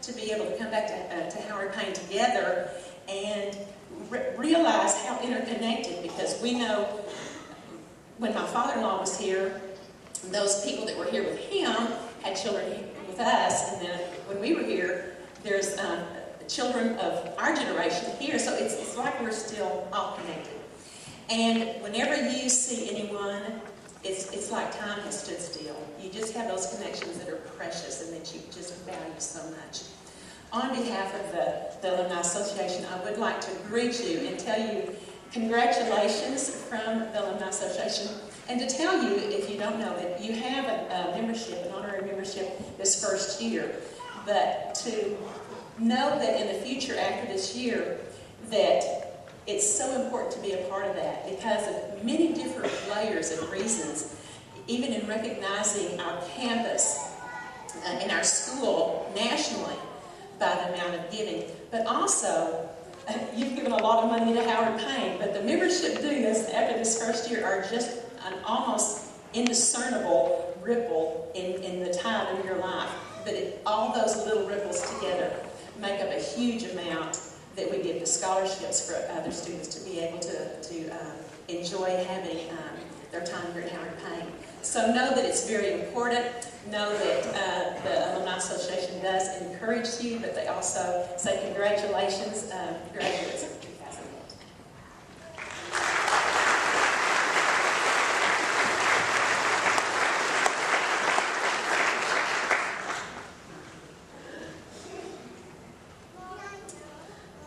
to be able to come back to Howard Payne together and realize how interconnected, because we know when my father-in-law was here, those people that were here with him had children with us, and then when we were here, there's children of our generation here, so it's like we're still all connected. And whenever you see anyone, it's like time has stood still. You just have those connections that are precious and that you just value so much. On behalf of the Alumni Association, I would like to greet you and tell you congratulations from the Alumni Association, and to tell you, if you don't know it, you have a membership, an honorary membership this first year, but to know that in the future after this year that it's so important to be a part of that because of many different layers and reasons, even in recognizing our campus and our school nationally by the amount of giving. But also, you've given a lot of money to Howard Payne, but the membership dues after this first year are just an almost indiscernible ripple in the tide of your life. But all those little ripples together make up a huge amount that we give to scholarships for other students to be able to enjoy having their time here at Howard Payne. So know that it's very important. Know that the Alumni Association does encourage you, but they also say congratulations, graduates of 2008.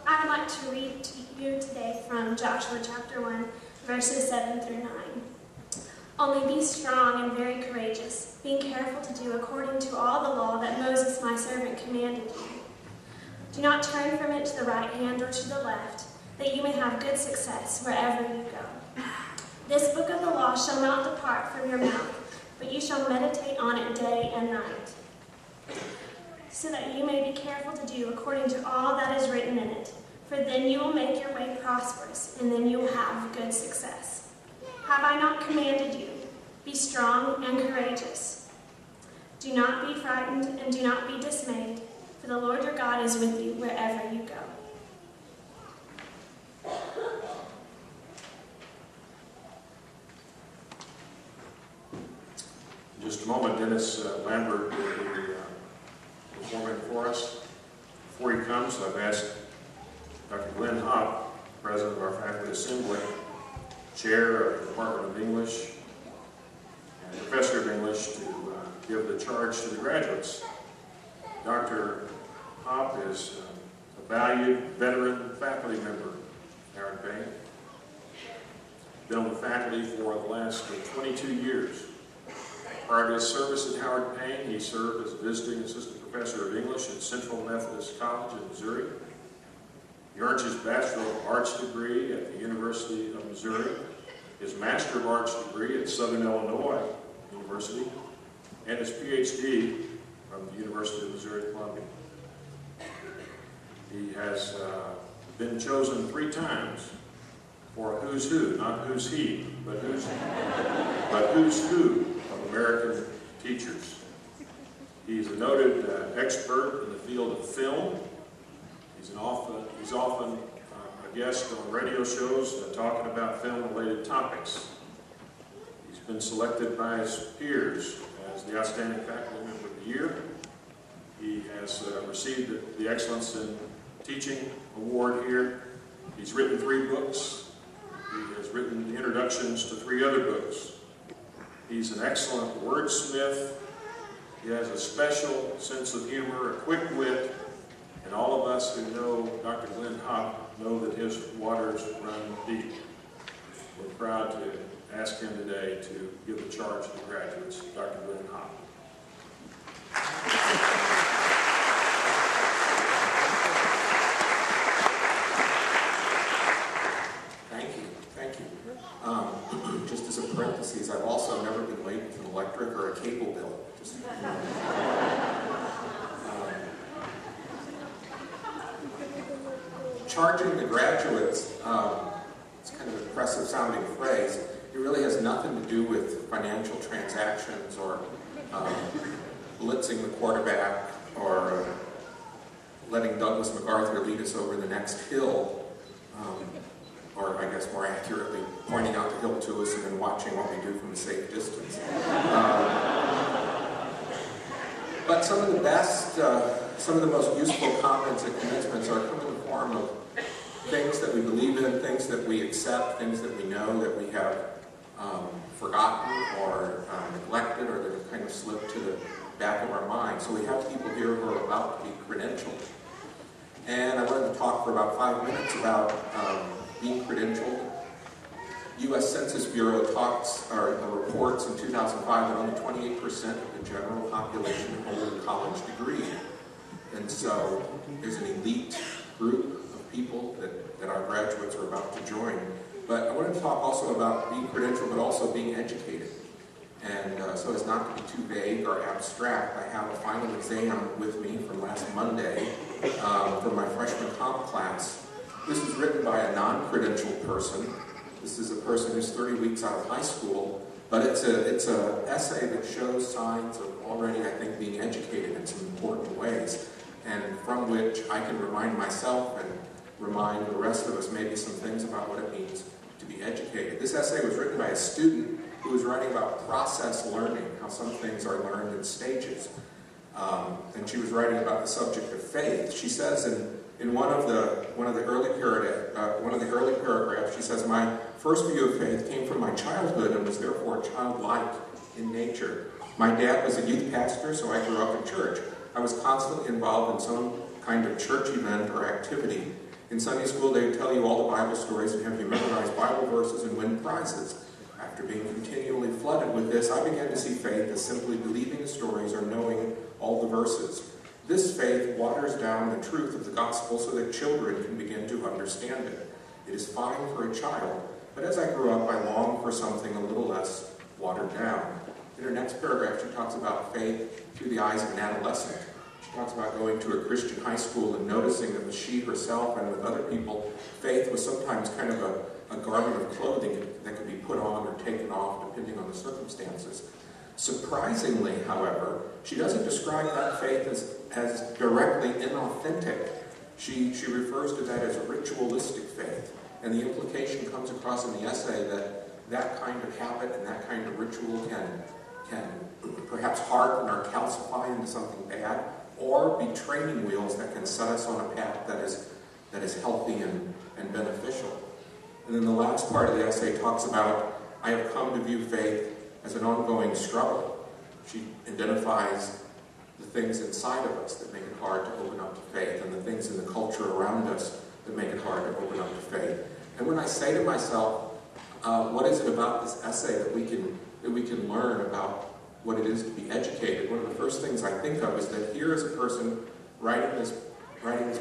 I'd like to read to you today from Joshua chapter 1, verses 7 through 9. Only be strong and very courageous, being careful to do according to all the law that Moses my servant commanded you. Do not turn from it to the right hand or to the left, that you may have good success wherever you go. This book of the law shall not depart from your mouth, but you shall meditate on it day and night, so that you may be careful to do according to all that is written in it. For then you will make your way prosperous, and then you will have good success. Have I not commanded you? Be strong and courageous. Do not be frightened and do not be dismayed, for the Lord your God is with you wherever you go. In just a moment, Dennis Lambert will be performing for us. Before he comes, I've asked Dr. Glenn Hopp, President of our Faculty Assembly, Chair of the Department of English, and Professor of English to give the charge to the graduates. Dr. Hopp is a valued veteran faculty member at Howard Payne. Been on the faculty for the last 22 years. Prior to his service at Howard Payne, he served as a visiting assistant professor of English at Central Methodist College in Missouri. He earned his Bachelor of Arts degree at the University of Missouri, his Master of Arts degree at Southern Illinois University, and his PhD from the University of Missouri Columbia. He has been chosen 3 times for a who's who, not who's he, but who's who of American teachers. He's a noted expert in the field of film. He's often a guest on radio shows talking about film-related topics. He's been selected by his peers as the Outstanding Faculty Member of the Year. He has received the Excellence in Teaching Award here. He's written 3 books. He has written introductions to 3 other books. He's an excellent wordsmith. He has a special sense of humor, a quick wit, and all of us who know Dr. Glenn Hopp know that his waters run deep. We're proud to ask him today to give the charge to the graduates, Dr. Glenn Hopp. Thank you. Just as a parenthesis, I've also never been late with an electric or a cable bill. Charging the graduates, it's kind of an impressive sounding phrase. It really has nothing to do with financial transactions or blitzing the quarterback or Douglas MacArthur lead us over the next hill, or I guess more accurately, pointing out the hill to us and then watching what we do from a safe distance. But some of the best, some of the most useful comments at commencements are come in the form of things that we believe in, things that we accept, things that we know that we have forgotten or neglected, or that have kind of slipped to the back of our mind. So we have people here who are about to be credentialed. And I wanted to talk for about 5 minutes about being credentialed. U.S. Census Bureau reports in 2005 that only 28% of the general population hold a college degree. And so there's an elite group of people that our graduates are about to join. But I wanted to talk also about being credentialed, but also being educated. And so as not to be too vague or abstract, I have a final exam with me from last Monday for my freshman comp class. This was written by a non-credentialed person. This is a person who's 30 weeks out of high school, but it's a essay that shows signs of already, I think, being educated in some important ways, and from which I can remind myself and remind the rest of us maybe some things about what it means to be educated. This essay was written by a student who was writing about process learning, how some things are learned in stages. And she was writing about the subject of faith. She says in one of the early paragraphs, she says, "My first view of faith came from my childhood and was therefore childlike in nature. My dad was a youth pastor, so I grew up in church. I was constantly involved in some kind of church event or activity. In Sunday school, they would tell you all the Bible stories and have you memorize Bible verses and win prizes. After being continually flooded with this, I began to see faith as simply believing the stories or knowing all the verses. This faith waters down the truth of the gospel so that children can begin to understand it. It is fine for a child, but as I grew up, I longed for something a little less watered down." In her next paragraph, she talks about faith through the eyes of an adolescent. She talks about going to a Christian high school and noticing that with she herself and with other people, faith was sometimes kind of a garment of clothing that could be put on or taken off depending on the circumstances. Surprisingly, however, she doesn't describe that faith as directly inauthentic. She refers to that as a ritualistic faith. And the implication comes across in the essay that kind of habit and that kind of ritual can perhaps harden or calcify into something bad, or be training wheels that can set us on a path that is healthy and beneficial. And then the last part of the essay talks about, "I have come to view faith as an ongoing struggle." She identifies the things inside of us that make it hard to open up to faith, and the things in the culture around us that make it hard to open up to faith. And when I say to myself, what is it about this essay that we can learn about what it is to be educated, one of the first things I think of is that here is a person writing this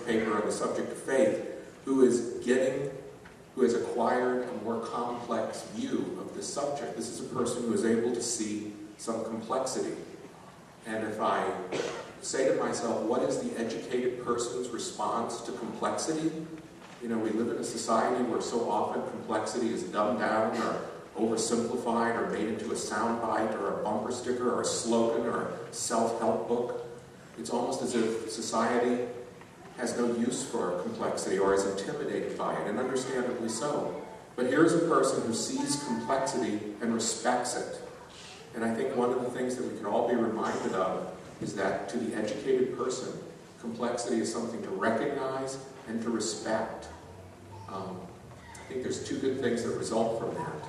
paper on the subject of faith who has acquired a more complex view of this subject. This is a person who is able to see some complexity. And if I say to myself, what is the educated person's response to complexity? You know, we live in a society where so often complexity is dumbed down or oversimplified or made into a soundbite or a bumper sticker or a slogan or a self-help book. It's almost as if society has no use for complexity or is intimidated by it, and understandably so. But here's a person who sees complexity and respects it. And I think one of the things that we can all be reminded of is that to the educated person, complexity is something to recognize and to respect. I think there's two good things that result from that.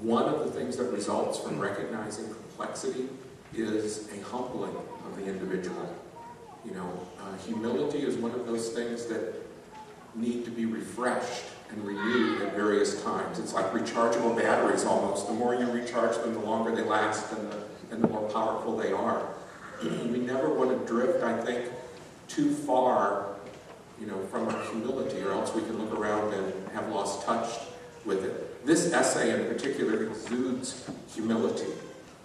One of the things that results from recognizing complexity is a humbling of the individual. You know, humility is one of those things that need to be refreshed and renewed at various times. It's like rechargeable batteries almost. The more you recharge them, the longer they last and the more powerful they are. We never want to drift, I think, too far, you know, from our humility, or else we can look around and have lost touch with it. This essay in particular exudes humility.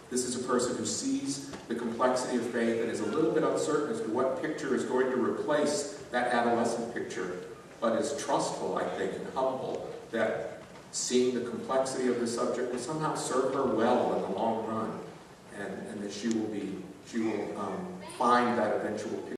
This is a person who sees the complexity of faith and is a little bit uncertain as to what picture is going to replace that adolescent picture, but is trustful, I think, and humble that seeing the complexity of the subject will somehow serve her well in the long run, and that she will find that eventual picture.